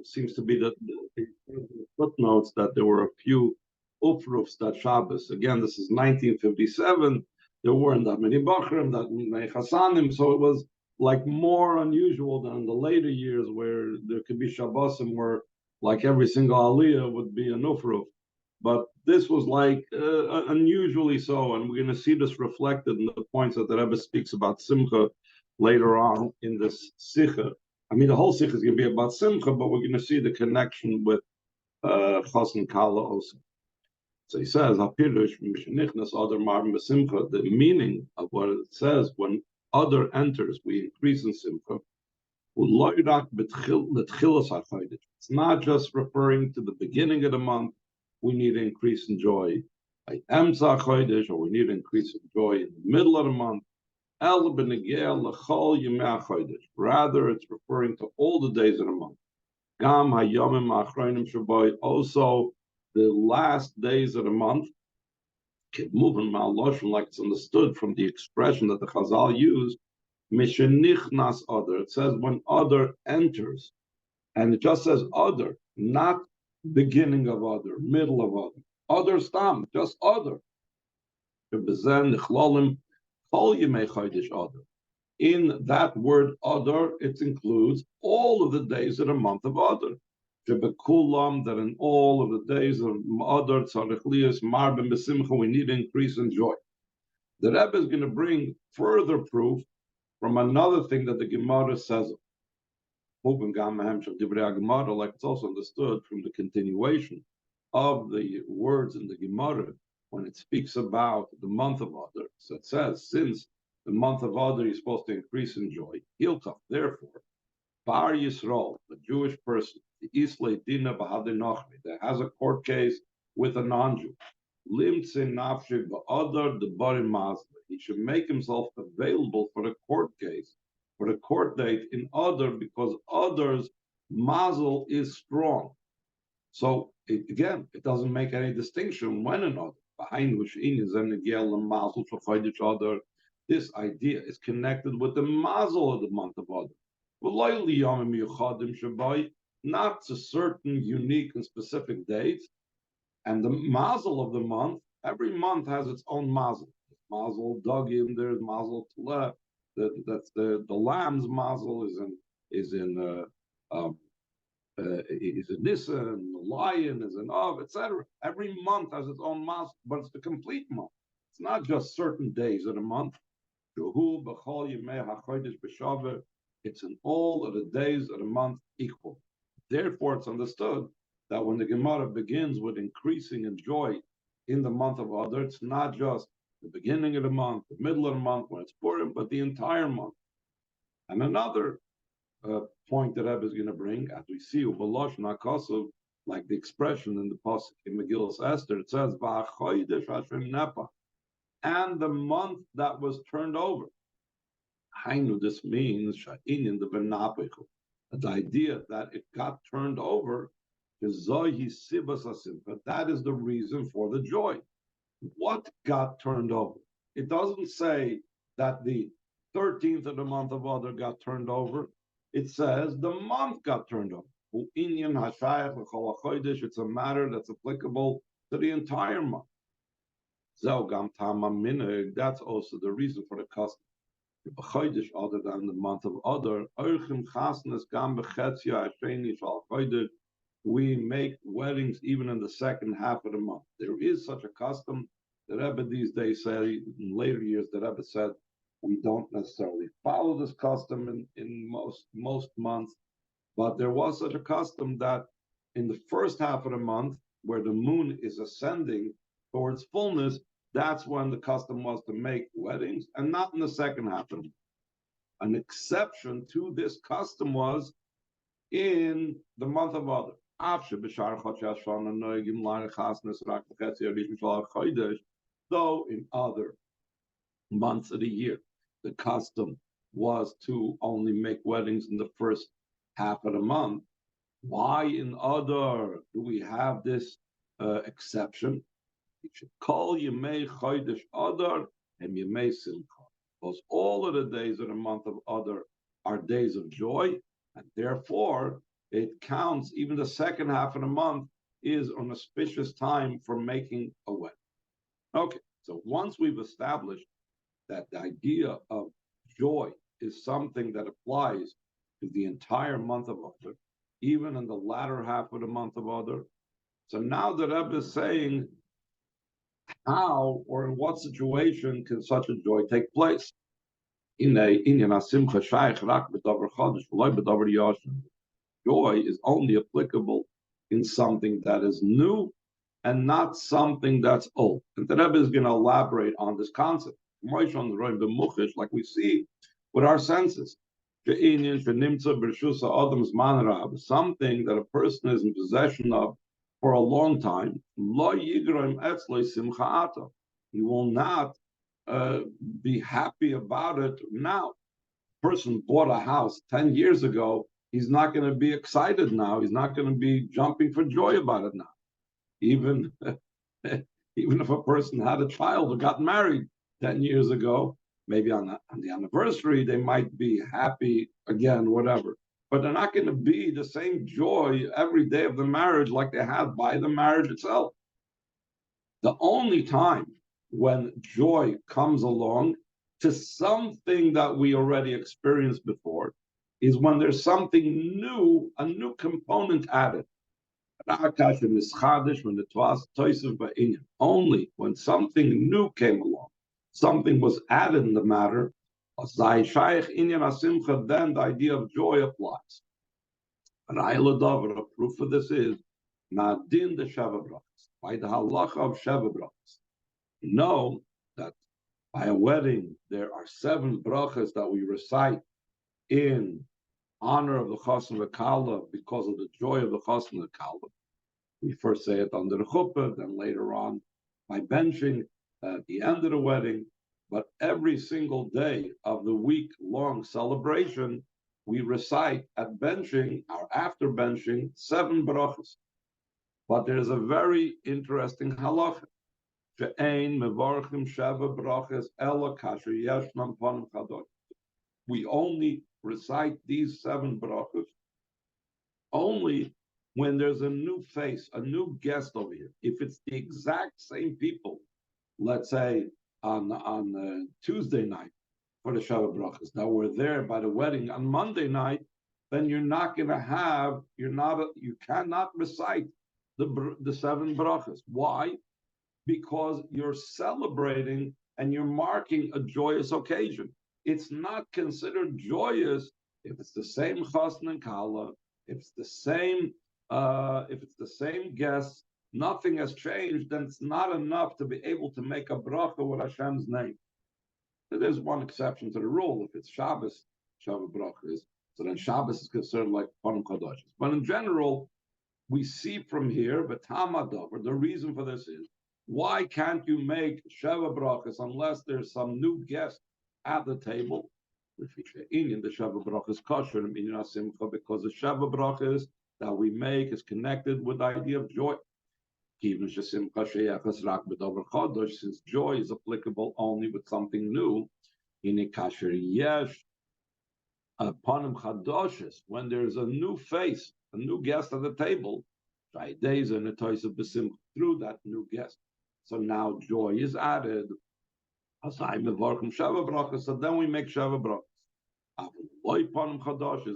seems to be that the footnotes that there were a few uprufs that Shabbos. Again, this is 1957. There weren't that many Bachrim, that many Chassanim, so it was like more unusual than in the later years where there could be Shabbosim where like every single Aliyah would be an ufruf. But this was like unusually so, and we're going to see this reflected in the points that the Rebbe speaks about Simcha later on in this Sikha. I mean, the whole Sikha is going to be about Simcha, but we're going to see the connection with Chas and Kala also. So he says, the meaning of what it says, when Adar enters, we increase in Simcha. It's not just referring to the beginning of the month, we need an increase in joy. Or we need an increase in joy in the middle of the month. Rather, it's referring to all the days of the month. Also, the last days of the month, moving like it's understood from the expression that the Chazal used, Mishenichnas Adar. It says when Adar enters, and it just says Adar, not beginning of Adar, middle of Adar. Adar stam, just Adar. In that word Adar, it includes all of the days of the month of Adar. That in all of the days of Adar, we need an increase in joy. The Rebbe is going to bring further proof from another thing that the Gemara says. Like it's also understood from the continuation of the words in the Gemara when it speaks about the month of Adar. So it says, since the month of Adar is supposed to increase in joy, therefore, Bar Yisrael, the Jewish person, the Islay Dina Bahadir Nachri, that has a court case with a non-Jew, Limtze Nafshi Ba'adar the Barim Mazli, he should make himself available for the court case, for the court date in Adar, because Adar's mazel is strong. So again, it doesn't make any distinction when in Adar. Behind which is mazel for Adar. This idea is connected with the mazel of the month of Adar. Not to certain unique and specific dates. And the mazel of the month, every month has its own mazel. Mazel Dagim, there's mazel Tuleh. That's the lamb's mazel is in Nisan, the lion is in Av, etc. Every month has its own mazel, but it's the complete month. It's not just certain days of the month. It's in all of the days of the month equal. Therefore, it's understood that when the Gemara begins with increasing in joy in the month of Adar, it's not just the beginning of the month, the middle of the month when it's Purim, but the entire month. And another point that Rebbe is going to bring, as we see, Ubalosh Nakosov, like the expression in the pasuk in Megillas Esther, it says, "Va'achodesh Hashem Nepa," and the month that was turned over. Hainu, this means Sha'inin the Benapichu. The idea that it got turned over is Zohi Sibas Asimcha. That is the reason for the joy. What got turned over? It doesn't say that the 13th of the month of Adar got turned over. It says the month got turned over. It's a matter that's applicable to the entire month. That's also the reason for the custom. Other than the month of Adar, we make weddings even in the second half of the month. There is such a custom. The Rebbe these days say, in later years, the Rebbe said, we don't necessarily follow this custom in most months, but there was such a custom that in the first half of the month, where the moon is ascending towards fullness, that's when the custom was to make weddings, and not in the second half of the month. An exception to this custom was in the month of Adar. Though in other months of the year, the custom was to only make weddings in the first half of the month. Why in Adar do we have this exception? You should call Yemei Chodesh Adar and Yemei Simcha, because all of the days of the month of Adar are days of joy, and therefore it counts, even the second half of the month is an auspicious time for making a wedding. Okay, so once we've established that the idea of joy is something that applies to the entire month of Adar, even in the latter half of the month of Adar. So now the Rebbe is saying how or in what situation can such a joy take place? Joy is only applicable in something that is new and not something that's old. And the Rebbe is going to elaborate on this concept. Like we see with our senses. Something that a person is in possession of for a long time, he will not be happy about it now. A person bought a house 10 years ago, he's not going to be excited now. He's not going to be jumping for joy about it now. Even if a person had a child or got married 10 years ago, maybe on the anniversary, they might be happy again, whatever. But they're not going to be the same joy every day of the marriage like they had by the marriage itself. The only time when joy comes along to something that we already experienced before is when there's something new, a new component added. Only when something new came along, something was added in the matter, then the idea of joy applies. A proof for this is Nadin the Sheva Brachas, by the halacha of Sheva Brachas. You know that by a wedding there are 7 brachas that we recite in honor of the Chassan V'Kala because of the joy of the Chassan V'Kala. We first say it under the chuppah, then later on by benching at the end of the wedding. But every single day of the week-long celebration, we recite at benching or after benching 7 brachas. But there's a very interesting halacha. We only recite these 7 brachas only when there's a new face, a new guest over here. If it's the exact same people, let's say on Tuesday night for the Shabbat brachas that were there by the wedding on Monday night, then you're not going to have, you cannot recite the 7 brachas. Why? Because you're celebrating and you're marking a joyous occasion. It's not considered joyous if it's the same chasna and kala, if it's the same guests, nothing has changed, then it's not enough to be able to make a bracha with Hashem's name. There's one exception to the rule. If it's Shabbos, Shabbat bracha is, so then Shabbos is considered like Panim Kadashis. But in general, we see from here, but the reason for this is, why can't you make Sheva brachas unless there's some new guest at the table? In the Sheva brachas kosher because the Sheva brachas that we make is connected with the idea of joy. Since joy is applicable only with something new, in a kasher yesh panim chadoshes, when there's a new face, a new guest at the table, through that new guest. So now joy is added. So then we make Sheva brachas.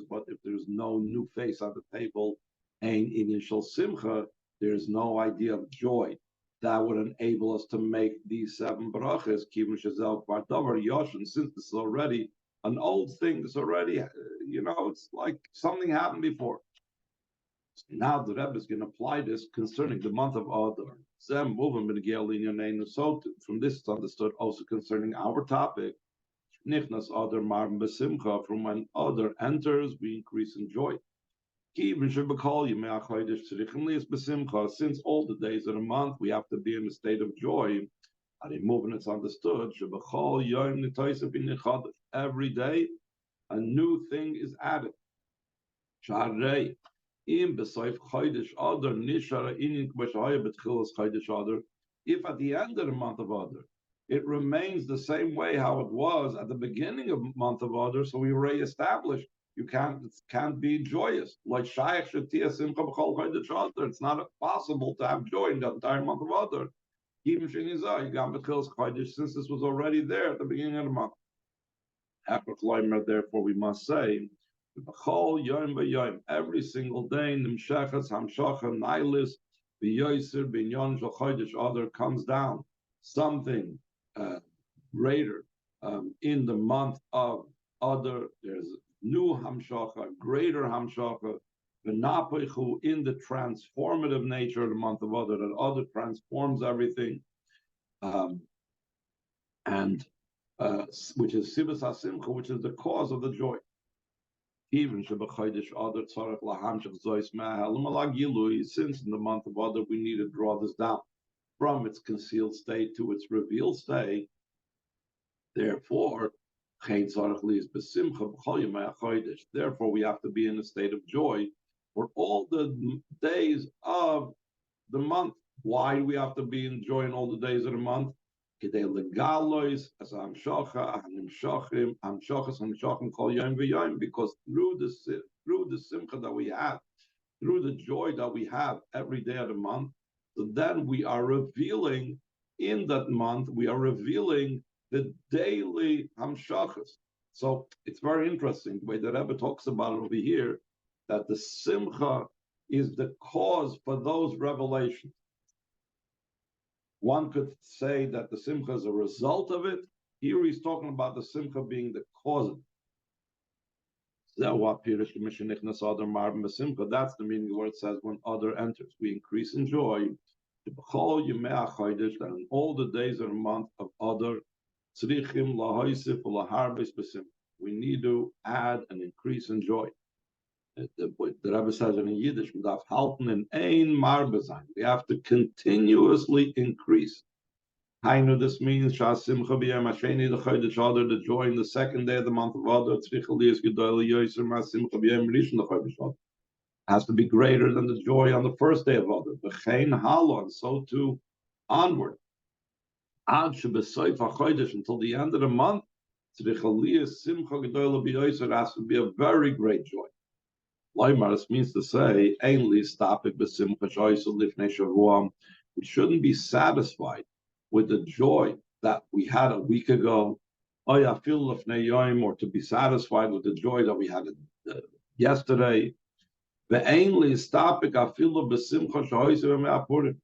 But if there's no new face at the table, ain't initial simcha, there's no idea of joy that would enable us to make these 7 brachas. Since this is already an old thing, it's already, it's like something happened before. So now the Rebbe is going to apply this concerning the month of Adar. So from this it's understood also concerning our topic. Nichnas Adar Marben Besimcha, from when Adar enters, we increase in joy. Since all the days of the month we have to be in a state of joy, it's understood. Every day a new thing is added. If at the end of the month of Adar it remains the same way how it was at the beginning of the month of Adar, so we already established You can't be joyous. Like Shaykh Shatia Simcha B'chol Chodesh Adar. It's not possible to have joy in the entire month of Adar. Even Shinizah, you got B'chil's Chodesh, since this was already there at the beginning of the month. Therefore, we must say, B'chol Yom V'Yom, every single day, Nimshechas Hamshacha Nailis B'Yoser B'Inyon Shel Chodesh Adar comes down something greater in the month of Adar. There's new Hamshacha, greater Hamshacha, V'Napechu in the transformative nature of the month of Adar, that Adar transforms everything, and which is Sivas HaSimcha, which is the cause of the joy. Even since in the month of Adar we need to draw this down from its concealed state to its revealed state. Therefore, therefore we have to be in a state of joy for all the days of the month. Why do we have to be in joy in all the days of the month? Because through the simcha that we have, through the joy that we have every day of the month, so then we are revealing in that month, we are revealing the daily hamshachas. So it's very interesting the way the Rebbe talks about it over here, that the simcha is the cause for those revelations. One could say that the simcha is a result of it. Here he's talking about the simcha being the cause of it. That's the meaning of what it says when Adar enters. We increase in joy. And in all the days of the month of Adar, we need to add an increase in joy. The Rebbe says in Yiddish, we have to continuously increase. This means the joy in the second day of the month of Adar has to be greater than the joy on the first day of Adar. And so too onward. Until the end of the month, it has to be a very great joy. This means to say, we shouldn't be satisfied with the joy that we had a week ago, or to be satisfied with the joy that we had yesterday.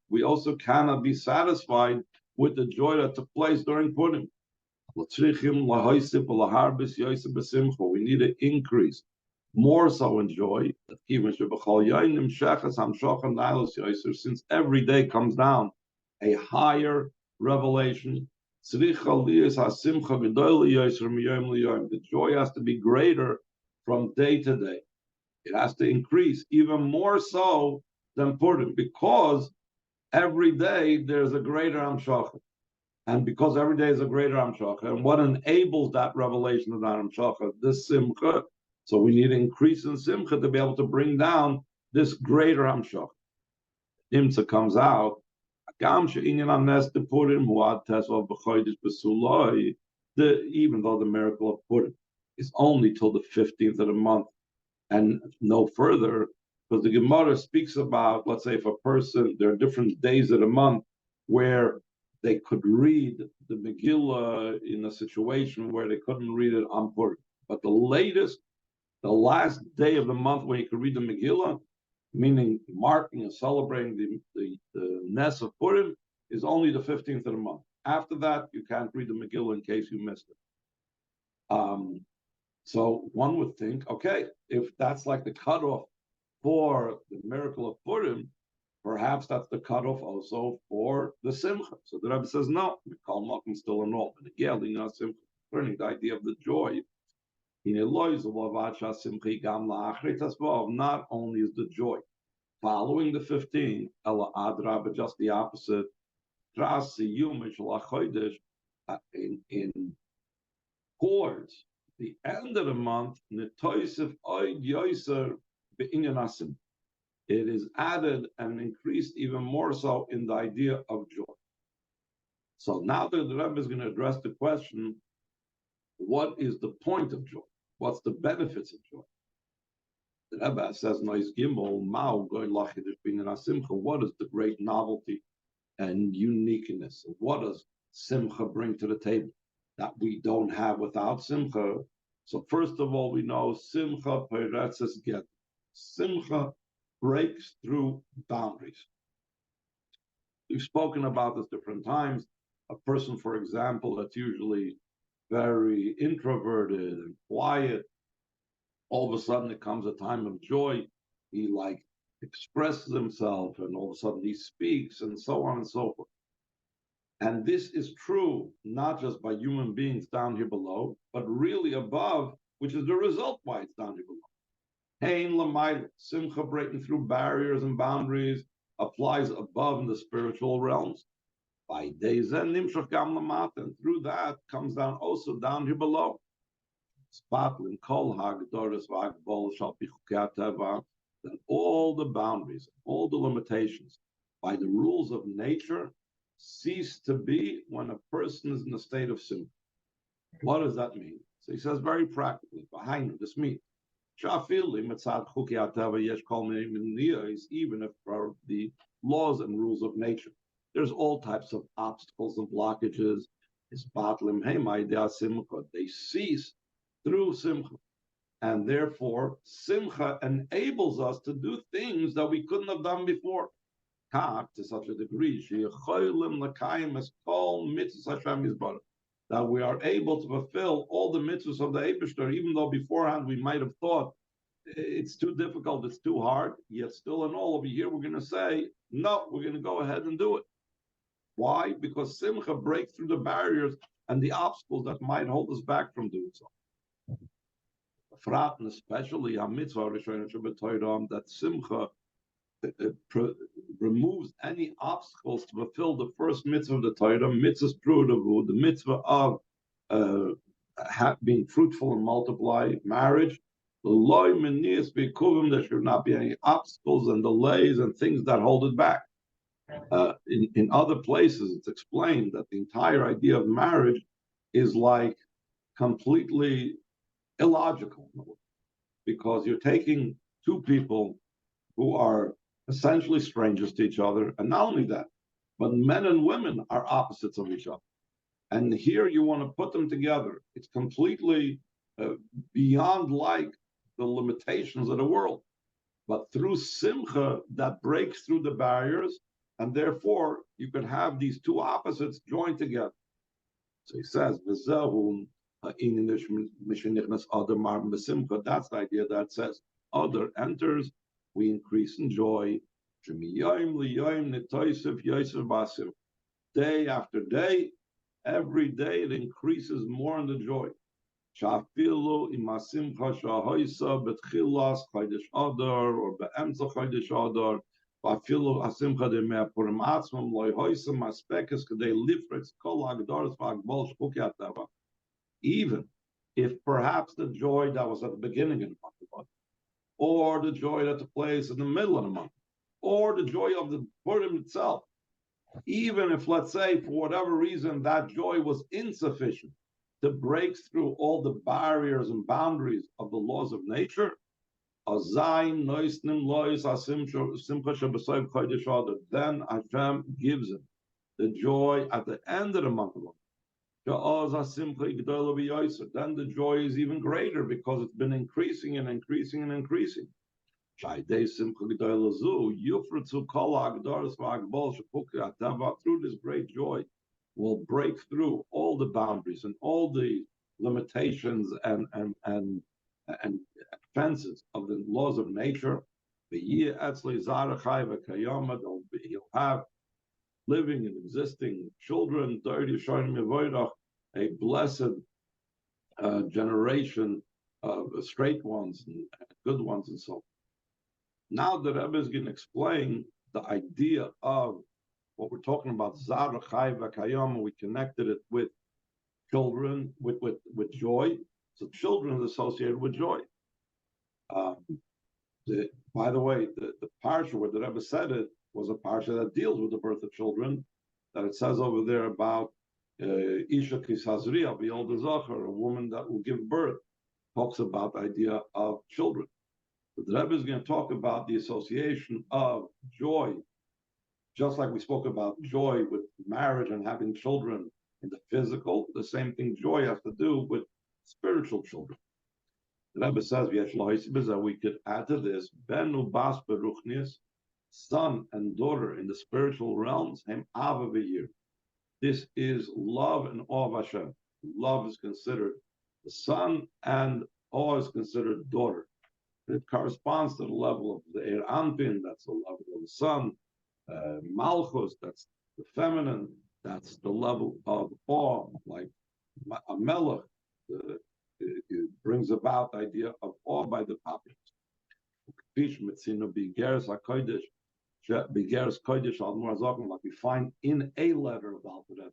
We also cannot be satisfied with the joy that took place during Purim. We need to increase more so in joy, since every day comes down a higher revelation. The joy has to be greater from day to day. It has to increase even more so than Purim, because every day there's a greater Hamshacha. And because every day is a greater Hamshacha, and what enables that revelation of that Hamshacha? This Simcha. So we need an increase in Simcha to be able to bring down this greater Hamshacha. Imsa comes out, even though the miracle of Purim is only till the 15th of the month and no further, because the Gemara speaks about, let's say, if a person, there are different days of the month where they could read the Megillah in a situation where they couldn't read it on Purim. But the last day of the month when you could read the Megillah, meaning marking and celebrating the Ness of Purim, is only the 15th of the month. After that, you can't read the Megillah in case you missed it. So one would think, okay, if that's like the cutoff for the miracle of Purim, perhaps that's the cutoff also for the Simcha. So the Rebbe says, no, we call Malkim still involved. And again, Simcha, learning the idea of the joy. Not only is the joy following the 15th, Adar, but just the opposite. Towards the end of the month, it is added and increased even more so in the idea of joy. So now that the Rebbe is going to address the question, what is the point of joy? What's the benefits of joy? The Rebbe says, "Nois Gimel Mao Goy Lachidish Binyan Simcha." What is the great novelty and uniqueness? What does Simcha bring to the table that we don't have without Simcha? So first of all, we know Simcha Peretzes Get. Simcha breaks through boundaries. We've spoken about this different times. A person, for example, that's usually very introverted and quiet, all of a sudden it comes a time of joy. He like expresses himself, and all of a sudden he speaks, and so on and so forth. And this is true not just by human beings down here below, but really above, which is the result why it's down here below. Hein Lamaila, Simcha breaking through barriers and boundaries applies above in the spiritual realms. By days and Nimshach Gam Lamata, and through that comes down also down here below. Spatlin Kol Hagdoris Vagbol shall be Chukateva, that all the boundaries, all the limitations by the rules of nature cease to be when a person is in a state of sin. What does that mean? So he says very practically, behind this means even if for the laws and rules of nature, there's all types of obstacles and blockages. They cease through Simcha. And therefore, Simcha enables us to do things that we couldn't have done before. To such a degree, that we are able to fulfill all the mitzvahs of the Eibishter, even though beforehand we might have thought it's too difficult, it's too hard, yet still in all over here we're going to say, no, we're going to go ahead and do it. Why? Because Simcha breaks through the barriers and the obstacles that might hold us back from doing so. Fraten, especially a mitzvah that Simcha removes any obstacles to fulfill the first mitzvah of the Torah, mitzvah's prudavu, the mitzvah of being fruitful and multiply, marriage. There should not be any obstacles and delays and things that hold it back. In other places, it's explained that the entire idea of marriage is like completely illogical, because you're taking two people who are essentially strangers to each other, and not only that, but men and women are opposites of each other. And here you want to put them together. It's completely beyond like the limitations of the world. But through Simcha, that breaks through the barriers, and therefore you can have these two opposites joined together. So he says, that's the idea that says, Adar enters, we increase in joy. Day after day, every day it increases more in the joy. Shafilu imasimcha shahoisa betchilas chodesh Adar or beemza chodesh Adar, vafilu asimcha de me'apurim atzmam loyhoisa maspekes kadei lifritz kol hagdaros v'hagbol shchuki atava. Even if perhaps the joy that was at the beginning of the month, or the joy that took place in the middle of the month, or the joy of the Purim itself, even if, let's say, for whatever reason, that joy was insufficient to break through all the barriers and boundaries of the laws of nature, then Hashem gives him the joy at the end of the month of then the joy is even greater because it's been increasing and increasing and increasing. Through this great joy, will break through all the boundaries and all the limitations and fences of the laws of nature. He'll have living and existing children, a blessed generation of straight ones and good ones and so on. Now the Rebbe is going to explain the idea of what we're talking about, Zara Chai Vakayam, we connected it with children, with joy. So children is associated with joy. By the way, the parsha where the Rebbe said it was a parsha that deals with the birth of children, that it says over there about Isha Kisazriya, the older Zachar, a woman that will give birth, talks about the idea of children. The Rebbe is going to talk about the association of joy, just like we spoke about joy with marriage and having children in the physical. The same thing joy has to do with spiritual children. The Rebbe says that we could add to this benu bas beruchnius, son and daughter in the spiritual realms. Hem ava v'yir. This is love and awe of Hashem. Love is considered the son, and awe is considered daughter. It corresponds to the level of the Er Anpin, that's the level of the son. Malchus, that's the feminine, that's the level of awe, like a melech. It brings about the idea of awe by the populace. Like we find in a letter of the Alter Rebbe.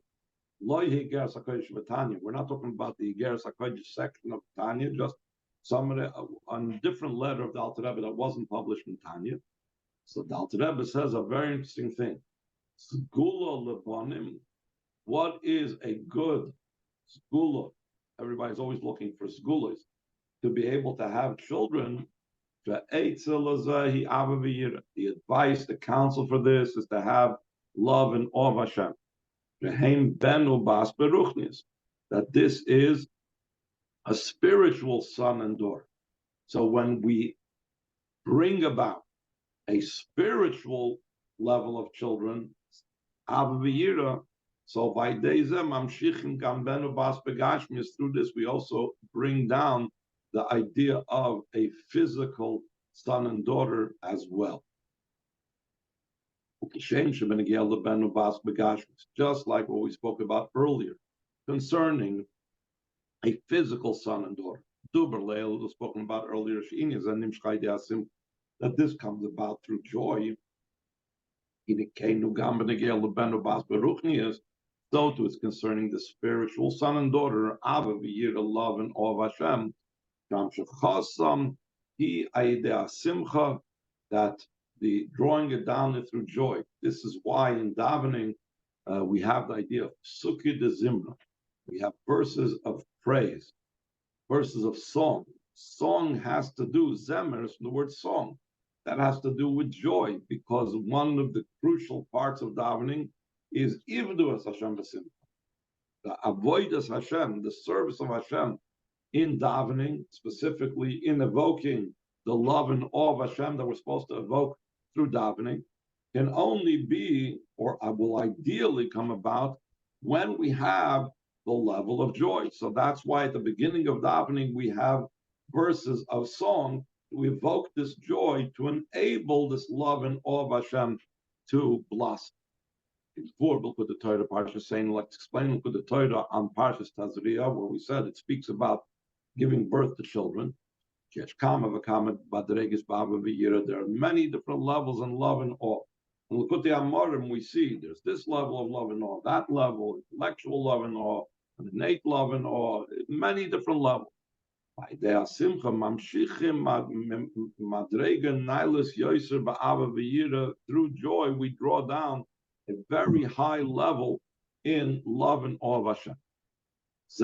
We're not talking about the Igeres HaKodesh section of Tanya, just some of the, on a different letter of the Alter Rebbe that wasn't published in Tanya. So the Alter Rebbe says a very interesting thing. Sgula lebanim. What is a good sgula? Everybody's always looking for sgulas. To be able to have children, the advice, the counsel for this is to have love and awe of Hashem. That this is a spiritual son and daughter. So when we bring about a spiritual level of children, so by through this we also bring down the idea of a physical son and daughter as well. Just like what we spoke about earlier concerning a physical son and daughter. Duber was spoken about earlier, that this comes about through joy. So too is concerning the spiritual son and daughter, love and awe of Hashem. Simcha, that the drawing it down through joy. This is why in davening we have the idea of Sukkah de Zimra. We have verses of praise, verses of song. Song has to do, zemer is from the word song. That has to do with joy, because one of the crucial parts of davening is Ivdu as Hashem v'simcha. The avodas Hashem, the service of Hashem in davening, specifically in evoking the love and awe of Hashem that we're supposed to evoke through davening, can only be, or will ideally come about, when we have the level of joy. So that's why at the beginning of davening we have verses of song. We evoke this joy to enable this love and awe of Hashem to blossom. Before we'll put the Torah Parsha saying, let's explain the Torah on Parshas Tazria, where we said it speaks about giving birth to children. There are many different levels in love and awe. In L'Kutei Amorim, we see there's this level of love and awe, that level, intellectual love and awe, an innate love and awe, many different levels. Through joy, we draw down a very high level in love and awe of Hashem. That's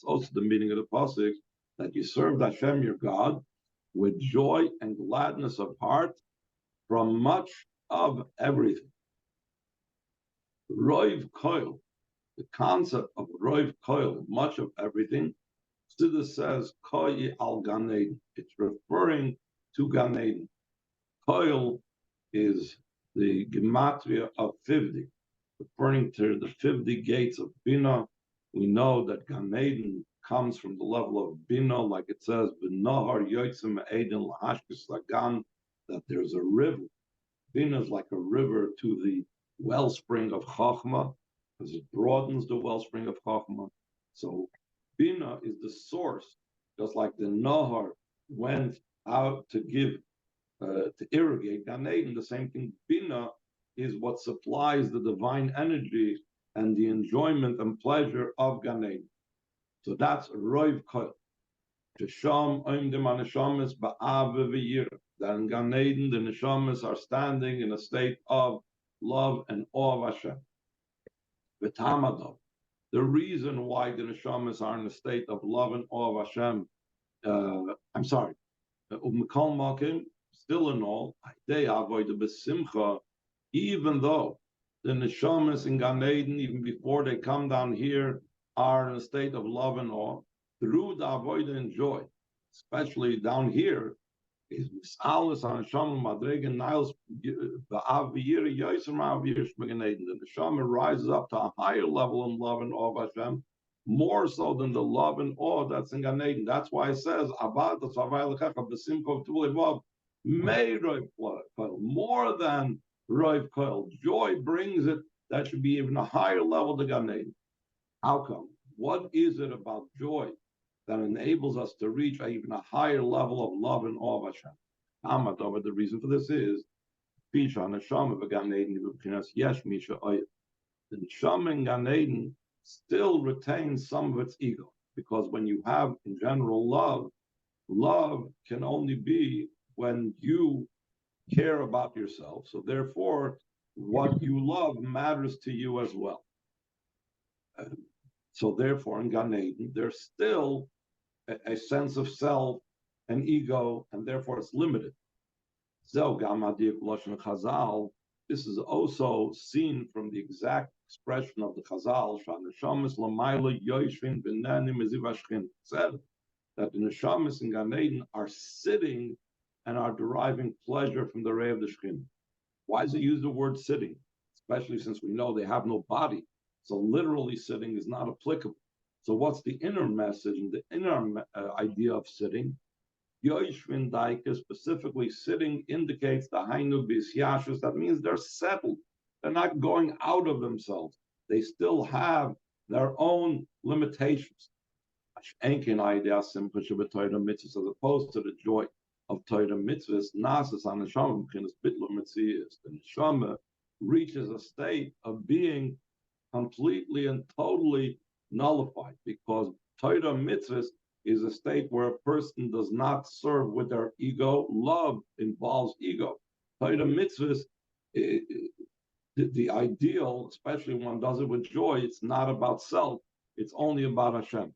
also the meaning of the pasuk, that you served Hashem your God with joy and gladness of heart from much of everything. Roiv koil, the concept of roiv koil, much of everything. Siddur says koyi al Gan Eden. It's referring to Gan Eden. Koil is the gematria of 50, referring to the 50 gates of Bina. We know that Gan Eden comes from the level of Bina, like it says, B'nahar yotzim Eden lahashkes lagan, that there's a river. Bina is like a river to the wellspring of Chachma, because it broadens the wellspring of Chachma. So Bina is the source, just like the Nahar went out to give, to irrigate Gan Eden. The same thing, Bina is what supplies the divine energy and the enjoyment and pleasure of Gan Eden. So that's Roiv Koil. That in Gan Eden, the neshamas are standing in a state of love and awe of Hashem. The the reason why the neshamas are in a state of love and awe of Hashem, I'm sorry, still in all, they avoid the besimcha, even though the neshamas in Gan Eden, even before they come down here, are in a state of love and awe, through the avoid and joy, especially down here, is misalis on Hashem madregen niles the avir yoiser ma'avir shmegan Eden. The neshama rises up to a higher level in love and awe of Hashem, more so than the love and awe that's in Gan Eden. That's why it says, more than Roiv Koil. Joy brings it, that should be even a higher level than Gan Eden. How come? What is it about joy that enables us to reach even a higher level of love and awe of Hashem? The reason for this is, the Neshama in Gan Eden still retains some of its ego, because when you have, in general, love can only be when you care about yourself. So therefore, what you love matters to you as well. So therefore, in Gan Eden, there's still a sense of self and ego, and therefore it's limited. This is also seen from the exact expression of the Chazal, said that the neshamas in Gan Eden are sitting and are deriving pleasure from the ray of the Shechin. Why does it use the word sitting? Especially since we know they have no body. So literally sitting is not applicable. So what's the inner message and the inner idea of sitting? Yoishvin Daika, specifically sitting, indicates the Hainu Bisyashus. That means they're settled. They're not going out of themselves. They still have their own limitations. As opposed to the joy of Torah mitzvahs, Nasas on the Neshama, the Neshama reaches a state of being completely and totally nullified, because Torah mitzvahs is a state where a person does not serve with their ego. Love involves ego. Torah mitzvahs, the ideal, especially when one does it with joy, it's not about self, it's only about Hashem.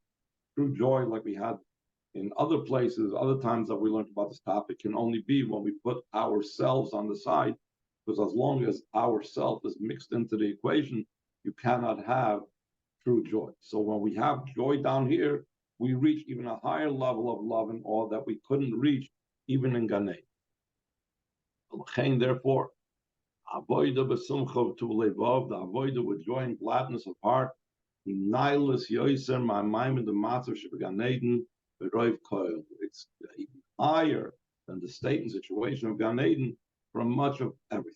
True joy, like we had in other places, other times that we learned about this topic, can only be when we put ourselves on the side, because as long as ourself is mixed into the equation, you cannot have true joy. So when we have joy down here, we reach even a higher level of love and awe that we couldn't reach even in Gan Eden. Therefore, avoida b'sumcha to levov, the avoida with joy and gladness of heart, nihilus yoiser my mind in the matzav shebegan Eden b'roiv koil. It's even higher than the state and situation of Gan Eden from much of everything.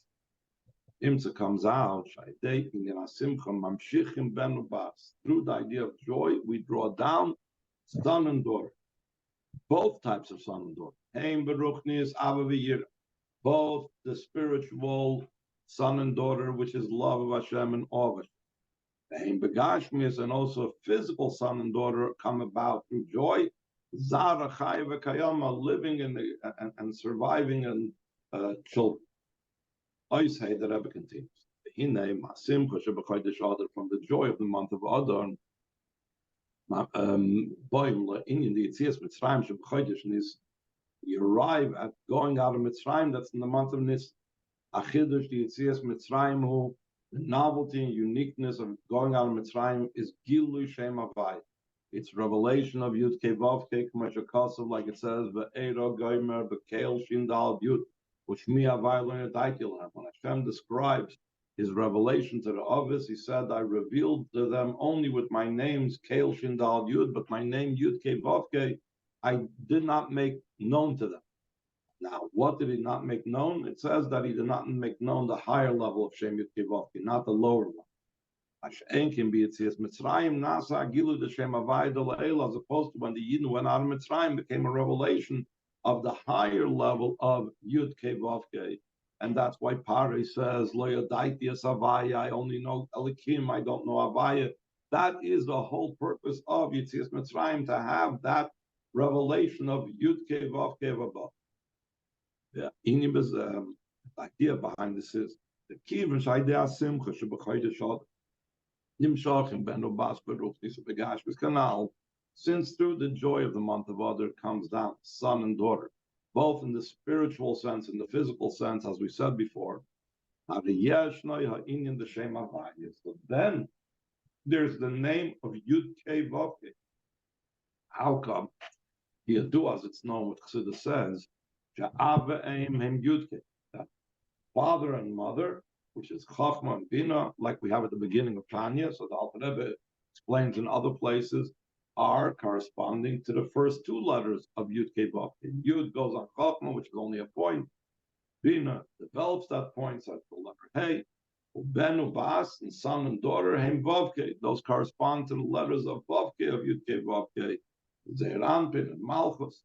Imtza comes out through the idea of joy. We draw down son and daughter, both types of son and daughter. Both the spiritual son and daughter, which is love of Hashem and awe of Hashem, and also physical son and daughter come about through joy. Living and surviving and children. I say the Rebbe continues. From the joy of the month of Adar, you arrive at going out of Mitzrayim. That's in the month of Nis. The novelty and uniqueness of going out of Mitzrayim is Gilu Shem Havai. It's revelation of Yud Kei Vav Kei K'mashakasav, like it says, Ve'ero Goymer Be'keil Shindal Yud, which me Havai Lo Yadaikilam. When Hashem describes his revelation to the Ovis, he said, I revealed to them only with my names Keil Shindal Yud, but my name Yud Kei Vav Kei I did not make known to them. Now, what did he not make known? It says that he did not make known the higher level of Shem Yud Kei Vav Kei, not the lower one. As opposed to when the Yidden went out of Mitzrayim, became a revelation of the higher level of Yud Kei Vav Kei. And that's why Pari says, Lo Yodaiti Es Havaya, I only know Elikim, I don't know Havaya. That is the whole purpose of Yetzias Mitzrayim, to have that revelation of Yud Kei Vav Kei V'Vav. The idea behind this is the Kivin Shaydei Simcha Shebachayde Shad. Nimshachim benu bas beruch nisa begashmis kanal. Since through the joy of the month of Adar comes down son and daughter, both in the spiritual sense and the physical sense, as we said before. So then there's the name of Yud Kei Vav Kei. How come? Here, do as it's known what Chassidus says, that father and mother, which is Chachma and Bina, like we have at the beginning of Tanya, so the Alter Rebbe explains in other places, are corresponding to the first two letters of Yud Kei Vav Kei. Yud goes on Chachma, which is only a point. Bina develops that point, so it's the letter Hey. Benu Bas and son and daughter, Hem Vavke. Those correspond to the letters of Vavke of Yud Kei Vavke. Zeranpin and Malchus.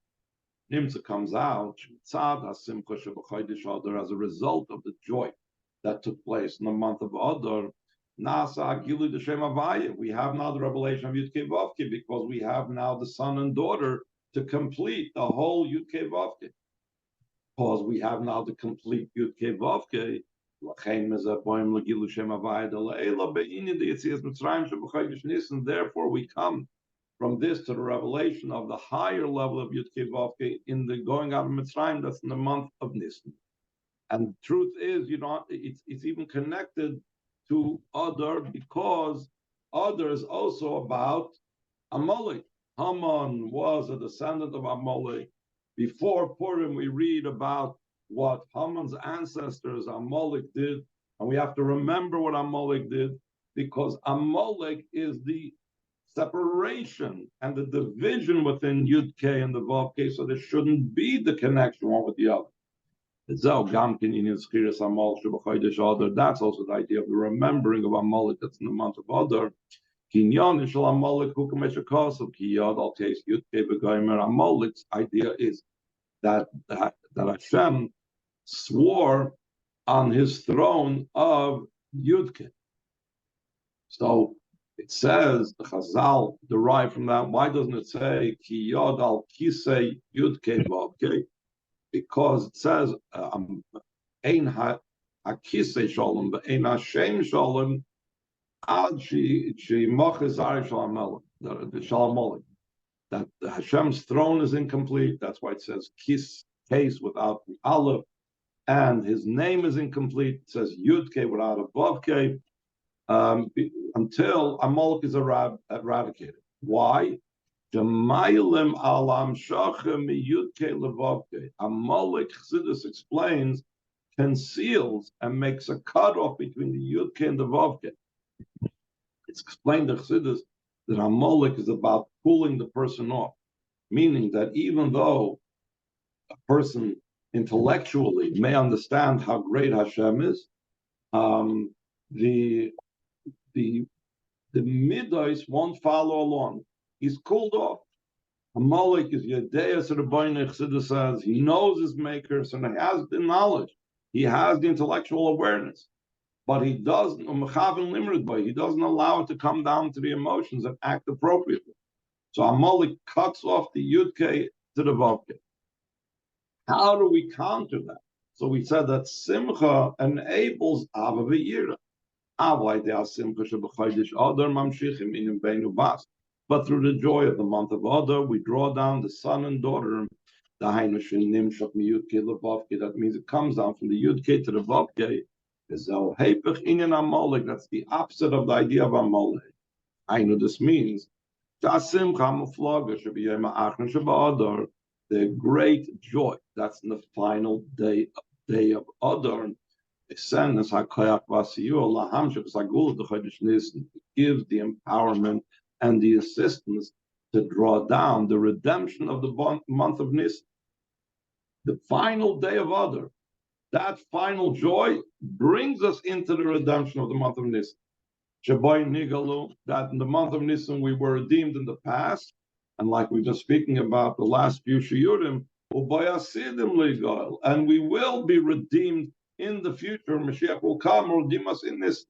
Nimtza comes out Tzad HaSimcha Shebechodesh Adar as a result of the joy that took place in the month of Adar. Nasa Gilu D'Shem Havaya. We have now the revelation of Yud Kei Vavke because we have now the son and daughter to complete the whole Yud Kei Vavke. Because we have now the complete Yud Kei Vavke. Therefore, we come from this to the revelation of the higher level of Yud Kei Vavke in the going out of Mitzrayim. That's in the month of Nisan. And the truth is, it's even connected to Adar because Adar is also about Amalek. Haman was a descendant of Amalek. Before Purim, we read about what Haman's ancestors, Amalek, did. And we have to remember what Amalek did because Amalek is the separation and the division within Yud Kei and the Vav Kei, so there shouldn't be the connection one with the other. That's also the idea of the remembering of Amalek that's in the month of Adar. Amalek's idea is that Hashem swore on his throne of Yudke. So it says, the Chazal derived from that. Why doesn't it say, Ki Yod al Kisei Yudke Vavke? Because it says, Ein HaKisei Shalom, but Ein Hashem Shalom, Ad She Moches Ari Shalom Melech. That Hashem's throne is incomplete. That's why it says case without the aleph, and his name is incomplete. It says Yud-K without a Vav-K, until Amalek is eradicated. Why? Amalek, Chassidus explains, conceals and makes a cutoff between the Yud-K and the Vav-K. It's explained to Chassidus that Amalek is about pulling the person off, meaning that even though a person intellectually may understand how great Hashem is, the midos won't follow along. He's cooled off. Amalek is Yedeus Rabbeinu. Chassidus says he knows his maker, so he has the knowledge, he has the intellectual awareness. But he doesn't allow it to come down to the emotions and act appropriately. So Amalek cuts off the Yud-K to the Vav-K. How do we counter that? So we said that Simcha enables Ava V'Yira. But through the joy of the month of Adar, we draw down the son and daughter. That means it comes down from the Yud-K to the Vav-K. That's the opposite of the idea of Amalek. I know this means the great joy that's in the final day of Adar. Gives the empowerment and the assistance to draw down the redemption of the month of Nisan. The final day of Adar. That final joy brings us into the redemption of the month of Nisan. That in the month of Nisan we were redeemed in the past, and like we were just speaking about the last few Shiurim, and we will be redeemed in the future. Mashiach will come and redeem us in this.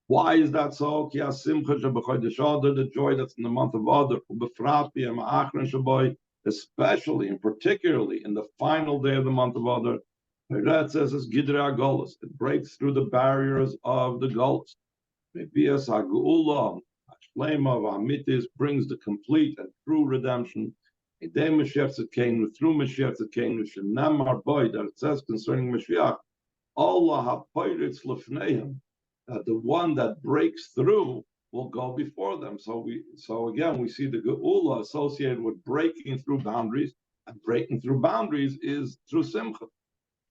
Why is that so? The joy that's in the month of Adar, especially and particularly in the final day of the month of Adar. That says it's Gidrei HaGolus. It breaks through the barriers of the Golus. Mebias ha'geula, ha'shlema v'ha'mitis, brings the complete and true redemption. Through Mashiach Tzidkeinu, shenamar boy, that it says concerning Mashiach, Allah ha'poiritz lefneihem, that the one that breaks through will go before them. So again we see the geula associated with breaking through boundaries, and breaking through boundaries is through Simcha.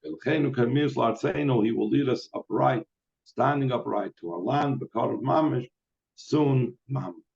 He will lead us upright, standing upright to our land, Bekar of Mamish, soon Mamish.